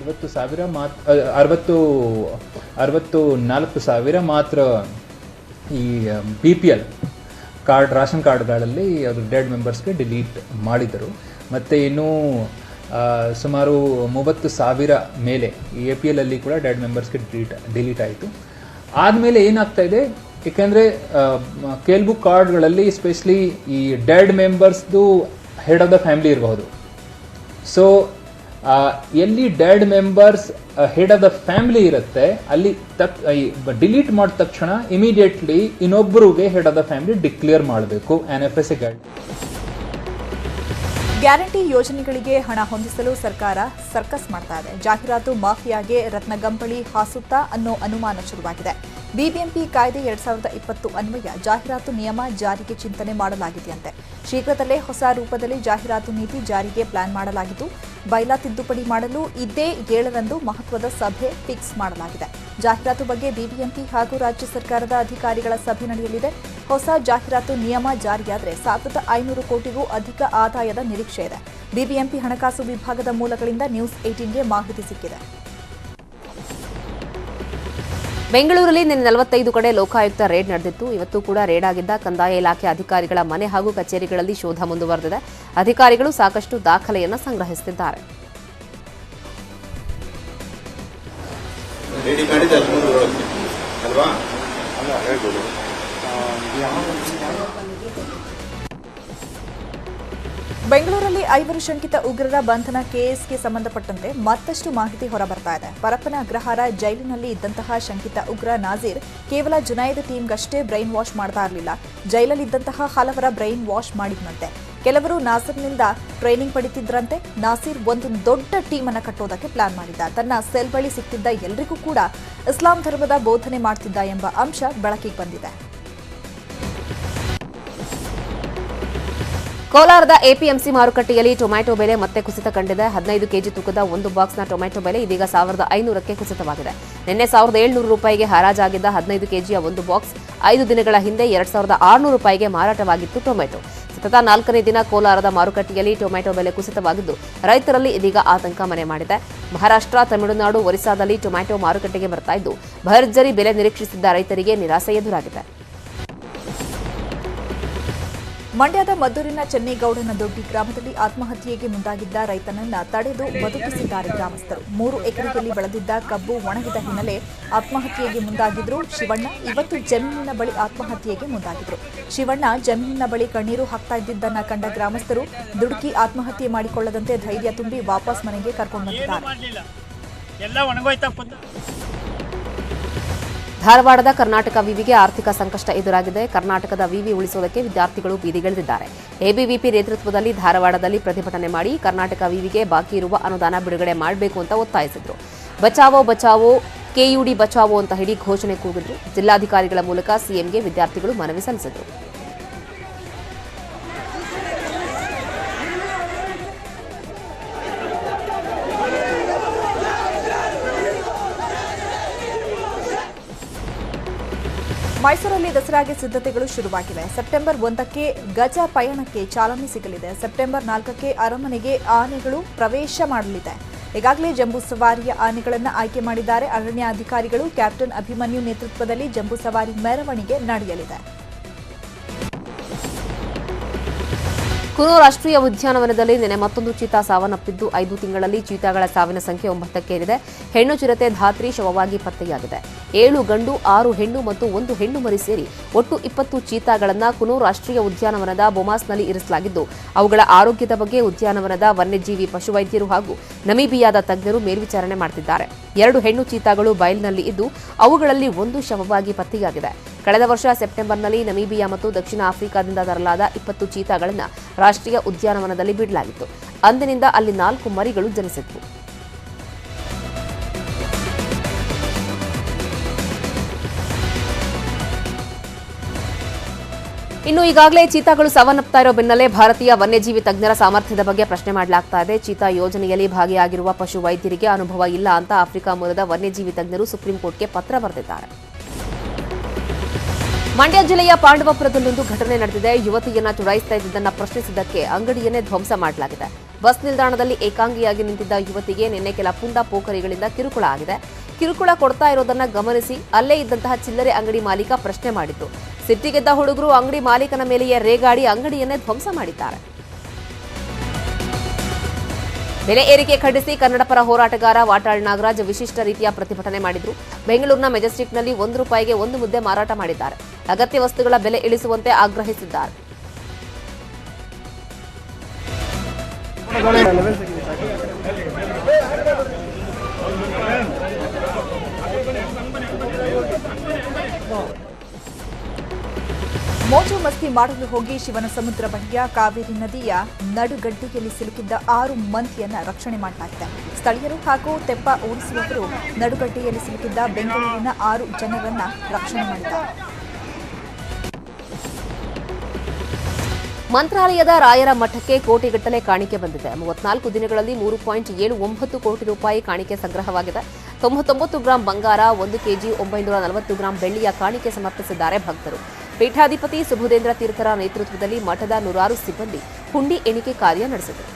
64,000 ಮಾತ್ರ ಈ BPL ಕಾರ್ಡ್, ರೇಷನ್ ಕಾರ್ಡ್ಗಳಲ್ಲಿ ಅದು ಡೆಡ್ ಮೆಂಬರ್ಸ್ಗೆ ಡಿಲೀಟ್ ಮಾಡಿದರು. ಮತ್ತು ಇನ್ನೂ ಸುಮಾರು 30,000 ಮೇಲೆ ಈ APL ಅಲ್ಲಿ ಕೂಡ ಡೆಡ್ ಮೆಂಬರ್ಸ್ಗೆ ಡಿಲೀಟ್ ಆಯಿತು. ಆದಮೇಲೆ ಏನಾಗ್ತಾ ಇದೆ, ಏಕೆಂದರೆ ಕೆಲವು ಕಾರ್ಡ್ಗಳಲ್ಲಿ ಎಸ್ಪೆಷಲಿ ಈ ಡೆಡ್ ಮೆಂಬರ್ಸ್ದು ಹೆಡ್ ಆಫ್ ದ ಫ್ಯಾಮಿಲಿ ಇರಬಹುದು. ಸೊ ಎಲ್ಲಿ dead members head of the family ಇರುತ್ತೆ ಅಲ್ಲಿ ಡಿಲೀಟ್ ಮಾಡಿದ ತಕ್ಷಣ ಇಮಿಡಿಯೇಟ್ಲಿ ಇನ್ನೊಬ್ಬರಿಗೆ head of the family declare ಮಾಡಬೇಕು. NFSA guide. ಗ್ಯಾರಂಟಿ ಯೋಜನೆಗಳಿಗೆ ಹಣ ಹೊಂದಿಸಲು ಸರ್ಕಾರ ಸರ್ಕಸ್ ಮಾಡ್ತಾ ಇದೆ. ಜಾಹೀರಾತು ಮಾಫಿಯಾಗೆ ರತ್ನಗಂಬಳಿ ಹಾಸುತ್ತಾ ಅನ್ನೋ ಅನುಮಾನ ಶುರುವಾಗಿದೆ. ಬಿಬಿಎಂಪಿ ಕಾಯ್ದೆ 2020 ಅನ್ವಯ ಜಾಹೀರಾತು ನಿಯಮ ಜಾರಿಗೆ ಚಿಂತನೆ ಮಾಡಲಾಗಿದೆಯಂತೆ. ಶೀಘ್ರದಲ್ಲೇ ಹೊಸ ರೂಪದಲ್ಲಿ ಜಾಹೀರಾತು ನೀತಿ ಜಾರಿಗೆ ಪ್ಲಾನ್ ಮಾಡಲಾಗಿದ್ದು, ಬೈಲಾ ತಿದ್ದುಪಡಿ ಮಾಡಲು ಇದೇ 7ರಂದು ಮಹತ್ವದ ಸಭೆ ಫಿಕ್ಸ್ ಮಾಡಲಾಗಿದೆ. ಜಾಹೀರಾತು ಬಗ್ಗೆ ಬಿಬಿಎಂಪಿ ಹಾಗೂ ರಾಜ್ಯ ಸರ್ಕಾರದ ಅಧಿಕಾರಿಗಳ ಸಭೆ ನಡೆಯಲಿದೆ. ಹೊಸ ಜಾಹೀರಾತು ನಿಯಮ ಜಾರಿಯಾದರೆ 1,500 ಕೋಟಿಗೂ ಅಧಿಕ ಆದಾಯದ ನಿರೀಕ್ಷೆ ಇದೆ. ಬಿಬಿಎಂಪಿ ಹಣಕಾಸು ವಿಭಾಗದ ಮೂಲಗಳಿಂದ ನ್ಯೂಸ್ 18ಗೆ ಮಾಹಿತಿ ಸಿಕ್ಕಿದೆ. ಬೆಂಗಳೂರಲ್ಲಿ ನಿನ್ನೆ 45 ಕಡೆ ಲೋಕಾಯುಕ್ತ ರೇಡ್ ನಡೆದಿತ್ತು. ಇವತ್ತು ಕೂಡ ರೇಡ್ ಆಗಿದ್ದ ಕಂದಾಯ ಇಲಾಖೆ ಅಧಿಕಾರಿಗಳ ಮನೆ ಹಾಗೂ ಕಚೇರಿಗಳಲ್ಲಿ ಶೋಧ ಮುಂದುವರೆದಿದೆ. ಅಧಿಕಾರಿಗಳು ಸಾಕಷ್ಟು ದಾಖಲೆಯನ್ನು ಸಂಗ್ರಹಿಸುತ್ತಿದ್ದಾರೆ. ಬೆಂಗಳೂರಲ್ಲಿ 5 ಶಂಕಿತ ಉಗ್ರರ ಬಂಧನ ಕೇಸ್ಗೆ ಸಂಬಂಧಪಟ್ಟಂತೆ ಮತ್ತಷ್ಟು ಮಾಹಿತಿ ಹೊರಬರ್ತಾ ಇದೆ. ಪರಪ್ಪನ ಅಗ್ರಹಾರ ಜೈಲಿನಲ್ಲಿ ಇದ್ದಂತಹ ಶಂಕಿತ ಉಗ್ರ ನಾಜೀರ್ ಕೇವಲ ಜುನೈದ್ ಟೀಮ್ಗಷ್ಟೇ ಬ್ರೈನ್ ವಾಶ್ ಮಾಡ್ತಾ ಇರಲಿಲ್ಲ. ಜೈಲಲ್ಲಿದ್ದಂತಹ ಹಲವರ ಬ್ರೈನ್ ವಾಶ್ ಮಾಡಿದ್ನಂತೆ. ಕೆಲವರು ನಾಸೀರ್ನಿಂದ ಟ್ರೈನಿಂಗ್ ಪಡಿತಿದ್ರಂತೆ. ನಾಸೀರ್ ಒಂದು ದೊಡ್ಡ ಟೀಮ್ ಅನ್ನು ಕಟ್ಟೋದಕ್ಕೆ ಪ್ಲಾನ್ ಮಾಡಿದ್ದ. ತನ್ನ ಸೆಲ್ ಬಳಿ ಸಿಕ್ತಿದ್ದ ಎಲ್ಲರಿಗೂ ಕೂಡ ಇಸ್ಲಾಂ ಧರ್ಮದ ಬೋಧನೆ ಮಾಡ್ತಿದ್ದ ಎಂಬ ಅಂಶ ಬೆಳಕಿಗೆ ಬಂದಿದೆ. ಕೋಲಾರದ ಎಪಿಎಂಸಿ ಮಾರುಕಟ್ಟೆಯಲ್ಲಿ ಟೊಮ್ಯಾಟೊ ಬೆಲೆ ಮತ್ತೆ ಕುಸಿತ ಕಂಡಿದೆ. 15 ಕೆಜಿ ತೂಕದ ಒಂದು ಬಾಕ್ಸ್ನ ಟೊಮ್ಯಾಟೊ ಬೆಲೆ ಇದೀಗ 1,500ಕ್ಕೆ ಕುಸಿತವಾಗಿದೆ. ನಿನ್ನೆ 1,700 ರೂಪಾಯಿಗೆ ಹರಾಜಾಗಿದ್ದ 15 ಕೆಜಿಯ ಒಂದು ಬಾಕ್ಸ್ 5 ದಿನಗಳ ಹಿಂದೆ 2,600 ರೂಪಾಯಿಗೆ ಮಾರಾಟವಾಗಿತ್ತು. ಟೊಮ್ಯಾಟೊ ಸತತ 4ನೇ ದಿನ ಕೋಲಾರದ ಮಾರುಕಟ್ಟೆಯಲ್ಲಿ ಟೊಮ್ಯಾಟೊ ಬೆಲೆ ಕುಸಿತವಾಗಿದ್ದು ರೈತರಲ್ಲಿ ಇದೀಗ ಆತಂಕ ಮನೆ ಮಾಡಿದೆ. ಮಹಾರಾಷ್ಟ್ರ, ತಮಿಳುನಾಡು, ಒರಿಸ್ಸಾದಲ್ಲಿ ಟೊಮ್ಯಾಟೊ ಮಾರುಕಟ್ಟೆಗೆ ಬರ್ತಾ ಇದ್ದು ಭರ್ಜರಿ ಬೆಲೆ ನಿರೀಕ್ಷಿಸಿದ್ದ ರೈತರಿಗೆ ನಿರಾಸೆ ಎದುರಾಗಿದೆ. ಮಂಡ್ಯದ ಮದ್ದೂರಿನ ಚೆನ್ನೇಗೌಡನ ದೊಡ್ಡಿ ಗ್ರಾಮದಲ್ಲಿ ಆತ್ಮಹತ್ಯೆಗೆ ಮುಂದಾಗಿದ್ದ ರೈತನನ್ನ ತಡೆದು ಬದುಕಿಸಿದ್ದಾರೆ ಗ್ರಾಮಸ್ಥರು. 3 ಎಕರೆಯಲ್ಲಿ ಬೆಳೆದಿದ್ದ ಕಬ್ಬು ಒಣಗಿದ ಹಿನ್ನೆಲೆ ಆತ್ಮಹತ್ಯೆಗೆ ಮುಂದಾಗಿದ್ರು ಶಿವಣ್ಣ. ಇವತ್ತು ಜಮೀನಿನ ಬಳಿ ಆತ್ಮಹತ್ಯೆಗೆ ಮುಂದಾಗಿದ್ರು. ಶಿವಣ್ಣ ಜಮೀನಿನ ಬಳಿ ಕಣ್ಣೀರು ಹಾಕ್ತಾ ಇದ್ದಿದ್ದನ್ನ ಕಂಡ ಗ್ರಾಮಸ್ಥರು ದುಡುಕಿ ಆತ್ಮಹತ್ಯೆ ಮಾಡಿಕೊಳ್ಳದಂತೆ ಧೈರ್ಯ ತುಂಬಿ ವಾಪಸ್ ಮನೆಗೆ ಕರ್ಕೊಂಡು ಬಂದಿದ್ದಾರೆ. ಧಾರವಾಡದ ಕರ್ನಾಟಕ ವಿವಿಗೆ ಆರ್ಥಿಕ ಸಂಕಷ್ಟ ಎದುರಾಗಿದೆ. ಕರ್ನಾಟಕದ ವಿವಿ ಉಳಿಸುವುದಕ್ಕೆ ವಿದ್ಯಾರ್ಥಿಗಳು ಬೀದಿಗಿಳಿದಿದ್ದಾರೆ. ಎಬಿವಿಪಿ ನೇತೃತ್ವದಲ್ಲಿ ಧಾರವಾಡದಲ್ಲಿ ಪ್ರತಿಭಟನೆ ಮಾಡಿ ಕರ್ನಾಟಕ ವಿವಿಗೆ ಬಾಕಿ ಇರುವ ಅನುದಾನ ಬಿಡುಗಡೆ ಮಾಡಬೇಕು ಅಂತ ಒತ್ತಾಯಿಸಿದ್ರು. ಬಚಾವೋ ಬಚಾವೋ ಕೆಯುಡಿ ಬಚಾವೋ ಅಂತ ಹೇಳಿ ಘೋಷಣೆ ಕೂಗಿದ್ರು. ಜಿಲ್ಲಾಧಿಕಾರಿಗಳ ಮೂಲಕ ಸಿಎಂಗೆ ವಿದ್ಯಾರ್ಥಿಗಳು ಮನವಿ ಸಲ್ಲಿಸಿದರು. ಮೈಸೂರಲ್ಲಿ ದಸರಾಗೆ ಸಿದ್ಧತೆಗಳು ಶುರುವಾಗಿವೆ. ಸೆಪ್ಟೆಂಬರ್ 1ಕ್ಕೆ ಗಜ ಪಯಣಕ್ಕೆ ಚಾಲನೆ ಸಿಗಲಿದೆ. ಸೆಪ್ಟೆಂಬರ್ 4ಕ್ಕೆ ಅರಮನೆಗೆ ಆನೆಗಳು ಪ್ರವೇಶ ಮಾಡಲಿದೆ. ಈಗಾಗಲೇ ಜಂಬೂ ಸವಾರಿಯ ಆನೆಗಳನ್ನು ಆಯ್ಕೆ ಮಾಡಿದ್ದಾರೆ. ಅರಣ್ಯಾಧಿಕಾರಿಗಳು ಕ್ಯಾಪ್ಟನ್ ಅಭಿಮನ್ಯು ನೇತೃತ್ವದಲ್ಲಿ ಜಂಬೂ ಸವಾರಿ ಮೆರವಣಿಗೆ ನಡೆಯಲಿದೆ. ಕುನೋ ರಾಷ್ಟ್ರೀಯ ಉದ್ಯಾನವನದಲ್ಲಿ ನಿನ್ನೆ ಮತ್ತೊಂದು ಚೀತಾ ಸಾವನ್ನಪ್ಪಿದ್ದು 5 ತಿಂಗಳಲ್ಲಿ ಚೀತಾಗಳ ಸಾವಿನ ಸಂಖ್ಯೆ 9ಕ್ಕೇರಿದೆ. ಹೆಣ್ಣು ಚಿರತೆ ಧಾತ್ರಿ ಶವವಾಗಿ ಪತ್ತೆಯಾಗಿದೆ. 7 ಗಂಡು 6 ಹೆಣ್ಣು ಮತ್ತು 1 ಹೆಣ್ಣು ಮರಿ ಸೇರಿ ಒಟ್ಟು 20 ಚೀತಾಗಳನ್ನು ಕುನೋ ರಾಷ್ಟ್ರೀಯ ಉದ್ಯಾನವನದ ಬೊಮಾಸ್ನಲ್ಲಿ ಇರಿಸಲಾಗಿದ್ದು ಅವುಗಳ ಆರೋಗ್ಯದ ಬಗ್ಗೆ ಉದ್ಯಾನವನದ ವನ್ಯಜೀವಿ ಪಶುವೈದ್ಯರು ಹಾಗೂ ನಮೀಬಿಯಾದ ತಜ್ಞರು ಮೇಲ್ವಿಚಾರಣೆ ಮಾಡುತ್ತಿದ್ದಾರೆ. 2 ಹೆಣ್ಣು ಚೀತಾಗಳು ಬಯಲಿನಲ್ಲಿ ಇದ್ದು ಅವುಗಳಲ್ಲಿ 1 ಶವವಾಗಿ ಪತ್ತೆಯಾಗಿದೆ. ಕಳೆದ ವರ್ಷ ಸೆಪ್ಟೆಂಬರ್ನಲ್ಲಿ ನಮೀಬಿಯಾ ಮತ್ತು ದಕ್ಷಿಣ ಆಫ್ರಿಕಾದಿಂದ ತರಲಾದ 20 ಚೀತಾಗಳನ್ನು ರಾಷ್ಟ್ರೀಯ ಉದ್ಯಾನವನದಲ್ಲಿ ಬಿಡಲಾಗಿತ್ತು. ಅಂದಿನಿಂದ ಅಲ್ಲಿ 4 ಮರಿಗಳು ಜನಿಸಿದ್ವು. ಇನ್ನು ಈಗಾಗಲೇ ಚೀತಾಗಳು ಸಾವನ್ನಪ್ತಾ ಇರೋ ಬೆನ್ನಲ್ಲೇ ಭಾರತೀಯ ವನ್ಯಜೀವಿ ತಜ್ಞರ ಸಾಮರ್ಥ್ಯದ ಬಗ್ಗೆ ಪ್ರಶ್ನೆ ಮಾಡಲಾಗ್ತಾ ಇದೆ. ಚೀತಾ ಯೋಜನೆಯಲ್ಲಿ ಭಾಗಿಯಾಗಿರುವ ಪಶು ವೈದ್ಯರಿಗೆ ಅನುಭವ ಇಲ್ಲ ಅಂತ ಆಫ್ರಿಕಾ ಮೂಲದ ವನ್ಯಜೀವಿ ತಜ್ಞರು ಸುಪ್ರೀಂ ಕೋರ್ಟ್ಗೆ ಪತ್ರ ಬರೆದಿದ್ದಾರೆ. ಮಂಡ್ಯ ಜಿಲ್ಲೆಯ ಪಾಂಡವಪುರದಲ್ಲೊಂದು ಘಟನೆ ನಡೆದಿದೆ. ಯುವತಿಯನ್ನ ಚುಡಾಯಿಸ್ತಾ ಇದ್ದುದನ್ನ ಪ್ರಶ್ನಿಸಿದ್ದಕ್ಕೆ ಅಂಗಡಿಯನ್ನೇ ಧ್ವಂಸ ಮಾಡಲಾಗಿದೆ. ಬಸ್ ನಿಲ್ದಾಣದಲ್ಲಿ ಏಕಾಂಗಿಯಾಗಿ ನಿಂತಿದ್ದ ಯುವತಿಗೆ ನಿನ್ನೆ ಕೆಲ ಪುಂಡ ಪೋಖರಿಗಳಿಂದ ಕಿರುಕುಳ ಆಗಿದೆ. ಕಿರುಕುಳ ಕೊಡ್ತಾ ಇರೋದನ್ನ ಗಮನಿಸಿ ಅಲ್ಲೇ ಇದ್ದಂತಹ ಚಿಲ್ಲರೆ ಅಂಗಡಿ ಮಾಲೀಕ ಪ್ರಶ್ನೆ ಮಾಡಿದ್ದು. ಸಿಟ್ಟಿಗೆದ್ದ ಹುಡುಗರು ಅಂಗಡಿ ಮಾಲೀಕನ ಮೇಲೆಯೇ ರೇಗಾಡಿ ಅಂಗಡಿಯನ್ನೇ ಧ್ವಂಸ ಮಾಡಿದ್ದಾರೆ. ಬೆಲೆ ಏರಿಕೆ ಖಂಡಿಸಿ ಕನ್ನಡಪರ ಹೋರಾಟಗಾರ ವಾಟಾಳ್ ನಾಗರಾಜ್ ವಿಶಿಷ್ಟ ರೀತಿಯ ಪ್ರತಿಭಟನೆ ಮಾಡಿದ್ರು. ಬೆಂಗಳೂರಿನ ಮೆಜೆಸ್ಟಿಕ್ನಲ್ಲಿ ₹1ಗೆ 1 ಮುದ್ದೆ ಮಾರಾಟ ಮಾಡಿದ್ದಾರೆ. ಅಗತ್ಯ ವಸ್ತುಗಳ ಬೆಲೆ ಇಳಿಸುವಂತೆ ಆಗ್ರಹಿಸಿದ್ದಾರೆ. ಮೋಜು ಮಸ್ತಿ ಮಾಡಲು ಹೋಗಿ ಶಿವನ ಸಮುದ್ರ ಬಳಿಯ ಕಾವೇರಿ ನದಿಯ ನಡುಗಡ್ಡೆಯಲ್ಲಿ ಸಿಲುಕಿದ್ದ 6 ಮಂದಿಯನ್ನ ರಕ್ಷಣೆ ಮಾಡಲಾಗಿದೆ. ಸ್ಥಳೀಯರು ಹಾಗೂ ತೆಪ್ಪ ಓಡಿಸುವವರು ನಡುಗಡ್ಡೆಯಲ್ಲಿ ಸಿಲುಕಿದ್ದ ಬೆಂಗಳೂರಿನ 6 ಜನರನ್ನ ರಕ್ಷಣೆ ಮಾಡಿದ್ದಾರೆ. ಮಂತ್ರಾಲಯದ ರಾಯರ ಮಠಕ್ಕೆ ಕೋಟಿಗಟ್ಟಲೆ ಕಾಣಿಕೆ ಬಂದಿದೆ. 34 ದಿನಗಳಲ್ಲಿ 3.79 ಕೋಟಿ ರೂಪಾಯಿ ಕಾಣಿಕೆ ಸಂಗ್ರಹವಾಗಿದೆ. 99 ಗ್ರಾಂ ಬಂಗಾರ, 1 ಕೆಜಿ 940 ಗ್ರಾಂ ಬೆಳ್ಳಿಯ ಕಾಣಿಕೆ ಸಮರ್ಪಿಸಿದ್ದಾರೆ ಭಕ್ತರು. ಪೀಠಾಧಿಪತಿ ಸುಬುಧೇಂದ್ರ ತೀರ್ಥರ ನೇತೃತ್ವದಲ್ಲಿ ಮಠದ 100 ಸಿಬ್ಬಂದಿ ಹುಂಡಿ ಎಣಿಕೆ ಕಾರ್ಯ ನಡೆಸಿದರು.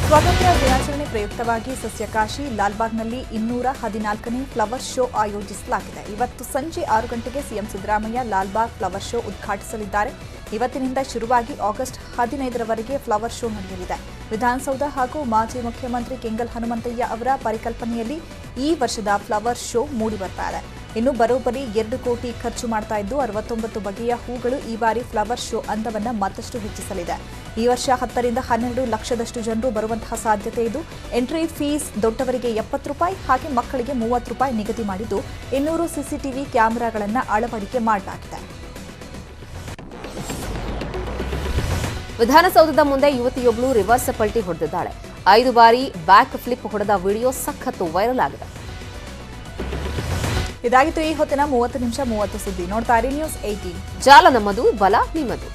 ಸ್ವಾತಂತ್ರ್ಯ ದಿನಾಚರಣೆ ಪ್ರಯುಕ್ತವಾಗಿ ಸಸ್ಯಕಾಶಿ ಲಾಲ್ಬಾಗ್ನಲ್ಲಿ 214ನೇ ಫ್ಲವರ್ ಶೋ ಆಯೋಜಿಸಲಾಗಿದೆ. ಇವತ್ತು ಸಂಜೆ 6 ಗಂಟೆಗೆ CM Siddaramaiah Lalbagh flower show ಉದ್ಘಾಟಿಸಲಿದ್ದಾರೆ. ಇವತ್ತಿನಿಂದ ಶುರುವಾಗಿ ಆಗಸ್ಟ್ 15ರವರೆಗೆ ಫ್ಲವರ್ ಶೋ ನಡೆಯಲಿದೆ. ವಿಧಾನಸೌಧ ಹಾಗೂ ಮಾಜಿ ಮುಖ್ಯಮಂತ್ರಿ ಕೆಂಗಲ್ ಹನುಮಂತಯ್ಯ ಅವರ ಪರಿಕಲ್ಪನೆಯಲ್ಲಿ ಈ ವರ್ಷದ ಫ್ಲವರ್ ಶೋ ಮೂಡಿಬರ್ತಾ ಇದೆ. ಇನ್ನು ಬರೋಬ್ಬರಿ 2 ಕೋಟಿ ಖರ್ಚು ಮಾಡ್ತಾ ಇದ್ದು 69 ಬಗೆಯ ಹೂಗಳು ಈ ಬಾರಿ ಫ್ಲವರ್ ಶೋ ಅಂದವನ್ನ ಮತ್ತಷ್ಟು ಹೆಚ್ಚಿಸಲಿದೆ. ಈ ವರ್ಷ 10 ರಿಂದ 12 ಲಕ್ಷದಷ್ಟು ಜನರು ಬರುವಂತಹ ಸಾಧ್ಯತೆ ಇದ್ದು ಎಂಟ್ರಿ ಫೀಸ್ ದೊಡ್ಡವರಿಗೆ ₹70 ಹಾಗೆ ಮಕ್ಕಳಿಗೆ ₹30 ನಿಗದಿ ಮಾಡಿದ್ದು 200 ಸಿಸಿಟಿವಿ ಕ್ಯಾಮೆರಾಗಳನ್ನು ಅಳವಡಿಕೆ ಮಾಡಲಾಗಿದೆ. ವಿಧಾನಸೌಧದ ಮುಂದೆ ಯುವತಿಯೊಬ್ಬಳು ರಿವರ್ಸ್ ಪಲ್ಟಿ ಹೊಡೆದಿದ್ದಾಳೆ. 5 ಬಾರಿ ಬ್ಯಾಕ್ ಫ್ಲಿಪ್ ಹೊಡೆದ ವಿಡಿಯೋ ಸಖತ್ತು ವೈರಲ್ ಆಗಿದೆ. ಇದಾಗಿತ್ತು ಈ ಹೊತ್ತಿನ 30 ನಿಮಿಷ 30 ಸುದ್ದಿ. ನೋಡ್ತಾ ಇರಿ ನ್ಯೂಸ್ 18. ಜಾಲ ನಮ್ಮದು, ಬಲ ನಿಮ್ಮದು.